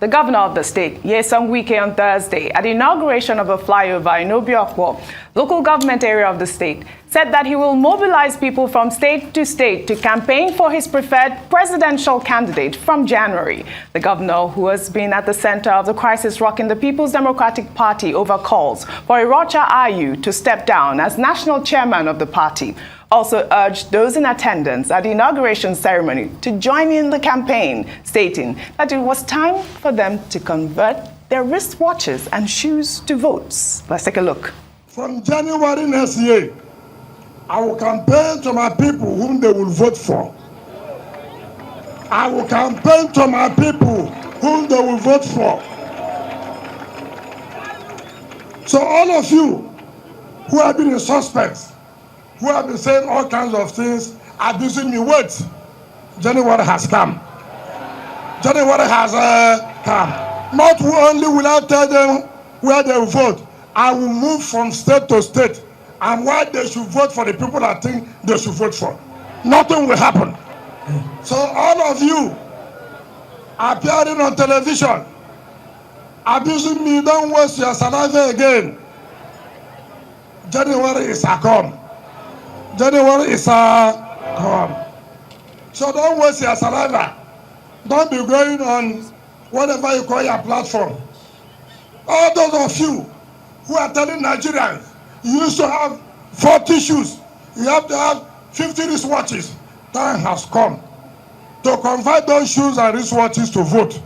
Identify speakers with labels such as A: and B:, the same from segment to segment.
A: The governor of the state, Wike, on Thursday, at the inauguration of a flyover in Obiakwo, local government area of the state, said that he will mobilize people from state to campaign for his preferred presidential candidate from January. The governor, who has been at the center of the crisis rocking the People's Democratic Party over calls for Irocha Ayu to step down as national chairman of the party, also urged those in attendance at the inauguration ceremony to join in the campaign, stating that it was time for them to convert their wristwatches and shoes to votes. Let's take a look.
B: From January next year, I will campaign to my people whom they will vote for. I will campaign to my people whom they will vote for. So all of you who have been suspects, who have been saying all kinds of things, abusing me, wait. January has come. January has come. Not only will I tell them where they will vote, I will move from state to state and why they should vote for the people I think they should vote for. Nothing will happen. So all of you appearing on television, abusing me, don't waste your saliva again. January is a come. January is a come. So don't waste your saliva. Don't be going on whatever you call your platform. All those of you who are telling Nigerians, you used to have 40 shoes, you have to have 50 wristwatches. Time has come to convert those shoes and wristwatches to vote.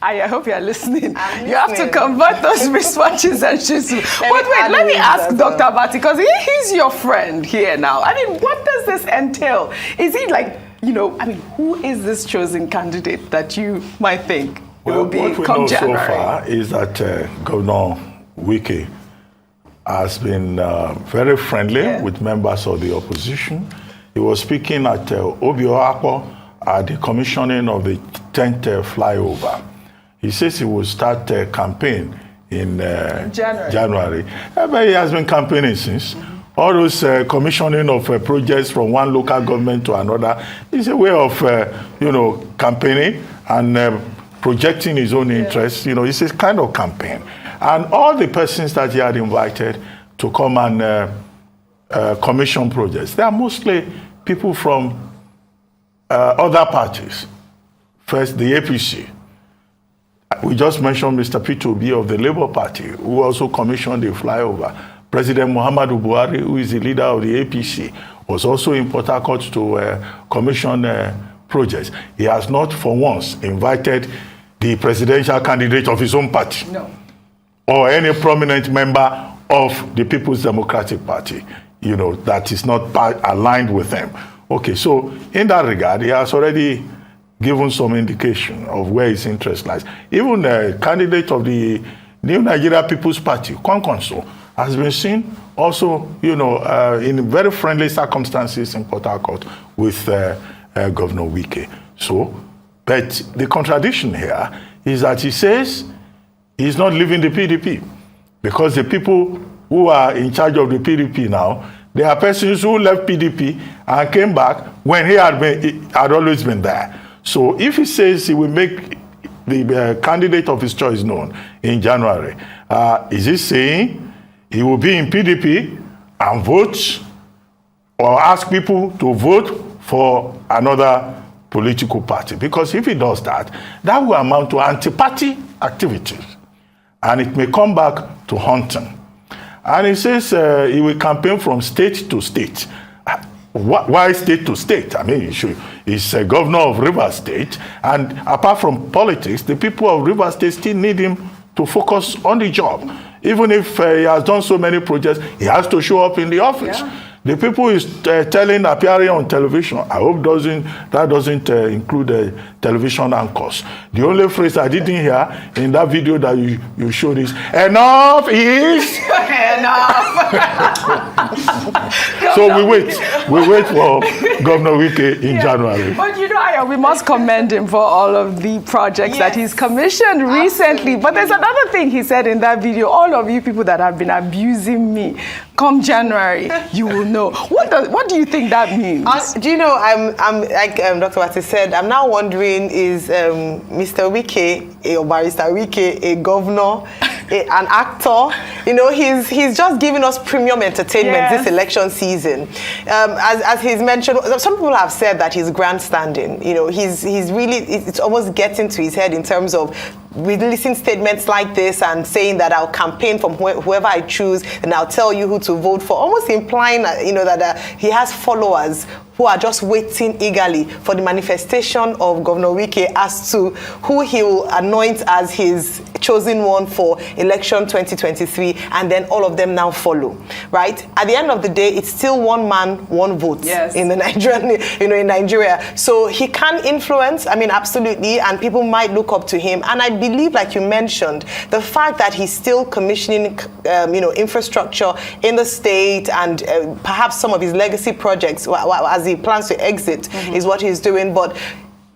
A: I hope you are listening. You have to convert those wristwatches and shoes. But wait, let me ask Dr. Abati, because he's your friend here now. I mean, what does this entail? Is he like, who is this chosen candidate that you might think will be come January?
C: So far is that Governor Wike has been very friendly with members of the opposition. He was speaking at Obiakwo at the commissioning of the 10th flyover. He says he will start a campaign in January. But he has been campaigning since. All those commissioning of projects from one local government to another is a way of, campaigning and projecting his own interests. It's a kind of campaign. And all the persons that he had invited to come and commission projects, they are mostly people from other parties. First, the APC. We just mentioned Mr. P2B of the Labour Party, who also commissioned the flyover. President Muhammadu Buhari, who is the leader of the APC, was also in Port Harcourt to commission projects. He has not for once invited the presidential candidate of his own party.
A: No.
C: Or any prominent member of the People's Democratic Party, that is not aligned with them. Okay, so in that regard, he has already given some indication of where his interest lies. Even the candidate of the New Nigeria People's Party, Kwankwanso, has been seen also, in very friendly circumstances in Port Harcourt with Governor Wike. So, but the contradiction here is that he says he's not leaving the PDP because the people who are in charge of the PDP now, they are persons who left PDP and came back when he had always been there. So if he says he will make the candidate of his choice known in January, is he saying he will be in PDP and vote or ask people to vote for another political party? Because if he does that, that will amount to anti-party activities. And it may come back to hunting. And he says he will campaign from state to state. Why state to state? I mean, he's a governor of Rivers State. And apart from politics, the people of Rivers State still need him to focus on the job. Even if he has done so many projects, he has to show up in the office. Yeah. The people he's appearing on television, I hope that doesn't include television anchors. The only phrase I didn't hear in that video that you showed is, enough is...
A: enough.
C: So we wait for Governor Wike in January.
A: But try. We must commend him for all of the projects that he's commissioned recently. But there's another thing he said in that video. All of you people that have been abusing me, come January, you will know. What do you think that means?
D: Do you know, I'm like Dr. Wati said, I'm now wondering, is Mr. Wike, or Barrister Wike, a governor, an actor? You know, he's just giving us premium entertainment this election season. As he's mentioned, some people have said that he's grandstanding. You know, he's really, it's almost getting to his head in terms of releasing statements like this and saying that I'll campaign for whoever I choose and I'll tell you who to vote for, almost implying, you know, that he has followers who are just waiting eagerly for the manifestation of Governor Wike as to who he will anoint as his chosen one for election 2023, and then all of them now follow, right? At the end of the day, it's still one man, one vote in the Nigerian, you know, in Nigeria. So he can influence, I mean, absolutely, and people might look up to him. And I believe, like you mentioned, the fact that he's still commissioning, you know, infrastructure in the state and perhaps some of his legacy projects as he plans to exit is what he's doing. But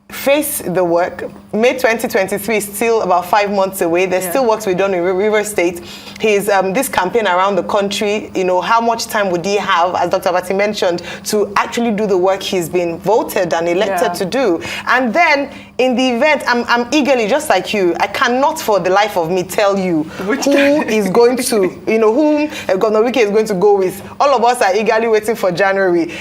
D: face the work. May 2023 is still about 5 months away. There's still work to be done in River State. His this campaign around the country, you know, how much time would he have, as Dr. Abati mentioned, to actually do the work he's been voted and elected to do? And then in the event, I'm eagerly, just like you, I cannot for the life of me tell you who is going to, you know, whom Governor Wike is going to go with. All of us are eagerly waiting for January.